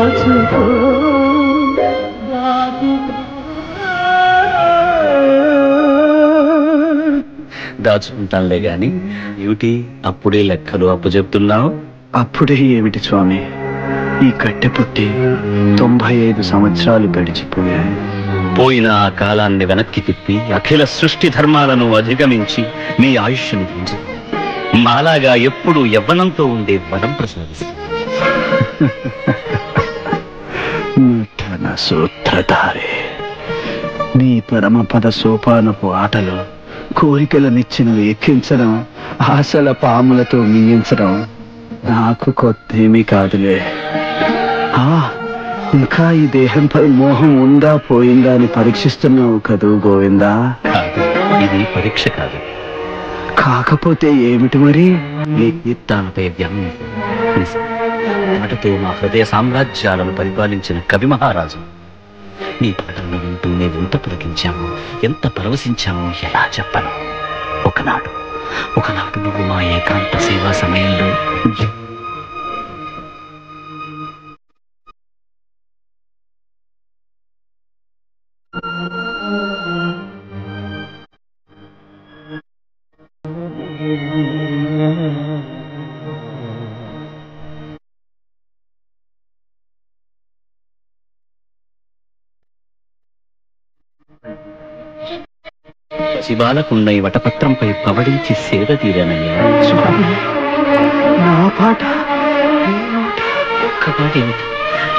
దాచుకో దాచుకుంటానులే గాని ఏమిటి అప్పుడే లెక్కలు అప్పు చెప్తున్నావు? అప్పుడే ఏమిటి స్వామి, ఈ కట్టె పుట్టి 95 సంవత్సరాలు గడిచిపోయాయి. పోయిన ఆ కాలాన్ని వెనక్కి తిప్పి అఖిల సృష్టి ధర్మాలను అధిగమించి మీ ఆయుష్ను పెంచి మాలాగా ఎప్పుడు యవ్వనంతో ఉండే వరం ప్రసాదిస్తుంది. నూతన సూత్రధారే, నీ పరమపద సోపానపు ఆటలో కోరికలనిచ్చినవి ఎక్కించడం, ఆశల పాములతో మింగించడం నాకు కొత్తేమీ కాదులే. ఇంకా ఈ దేహంపై మోహం ఉందా పోయిందా అని పరీక్షిస్తున్నావు కదూ గోవిందా? ఇది పరీక్ష కాదు. కాకపోతే ఏమిటి మరి? నీ కీర్తనపై మాటతో మా హృదయ సామ్రాజ్యాలను పరిపాలించిన కవి మహారాజు నీ పాటలను వింటూ నేను ఎంత పులకించాము, ఎంత పరవశించాము ఎలా చెప్పను. ఒకనాడు నువ్వు మా ఏకాంత సేవా సమయంలో శిబాలకుండై వటపత్రంపై పవడించి సేద తీరానయ్యా. నా పాట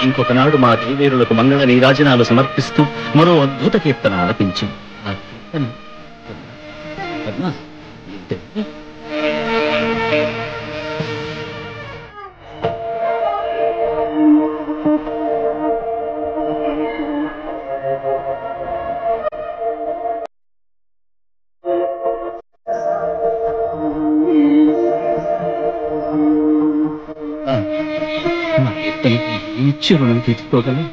ఇంకొకనాడు మా దేవేరులకు మంగళ నీరాజనాలు సమర్పిస్తూ మరో అద్భుత కీర్తన ఆలపించు. ఆ కీర్తన ఇచ్చి రుణం తీర్చుకోగలరు.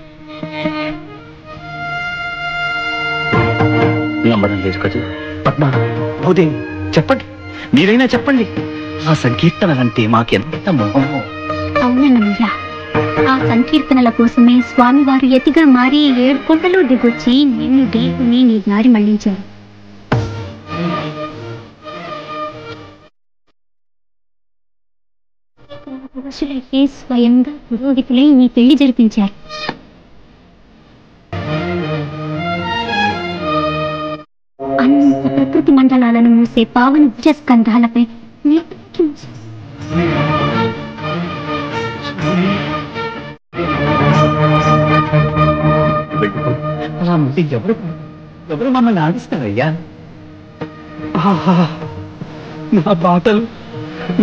నమ్మడం లేదు కదా పద్మ, భూదేవి, చెప్పండి, మీరైనా చెప్పండి. ఆ సంకీర్తనలంటే మాకెంత మోహమో. అవునన్నయ్యా, ఆ సంకీర్తనల కోసమే స్వామివారు ఎతిగా మారి 7 కొండలు దిగొచ్చి నిన్ను దేవుని నీ దారి మళ్లించారు. స్వయంగా పురోహితులై నీ పెళ్లి జరిపించారు. అనంత ప్రకృతి మండలాలను మూసే పావన భుజస్కంధాలపై అలా ఉంటే ఎవరు మమ్మల్ని ఆడిస్తారయ్యా? నా పాటలు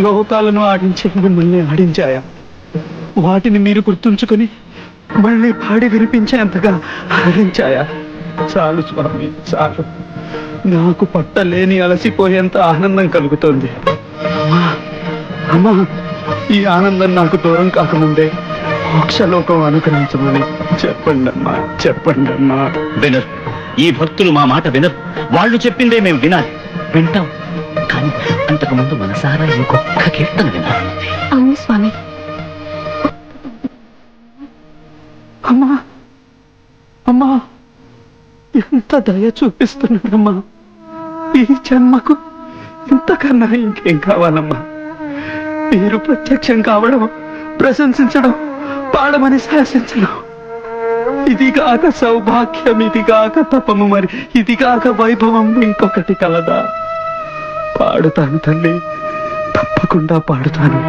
లోకాలను ఆడించే మిమ్మల్ని ఆడించాయా? వాటిని మీరు గుర్తుంచుకొని మళ్ళీ పాడి వినిపించేంతగా ఆడించాయా? చాలు స్వామి, చాలు. నాకు పట్టలేని అలసిపోయేంత ఆనందం కలుగుతోంది. అమ్మా, ఈ ఆనందం నాకు దూరం కాకముందే మోక్షలోకం అనుగ్రహించమని చెప్పండి అమ్మా, చెప్పండి అమ్మా. వినరు, ఈ భక్తులు మా మాట వినరు. వాళ్ళు చెప్పిందే మేము వినాలి. వింటాం, కానీ అంతకుముందు మనసారా ఇంకొక్క కీర్తన వినాలి. అవును స్వామి. అమ్మా, అమ్మా, ఎంత దయ చూపిస్తున్నాడమ్మా. ఈ జన్మకు ఇంతకన్నా ఇంకేం కావాలమ్మా? మీరు ప్రత్యక్షం కావడం, ప్రశంసించడం, పాడమని శాసించడం, ఇదిగాక సౌభాగ్యం, ఇదిగాక తపము, మరి ఇదిగాక వైభవం ఇంకొకటి కలదా? పాడుతాను తల్లి, తప్పకుండా పాడుతాను.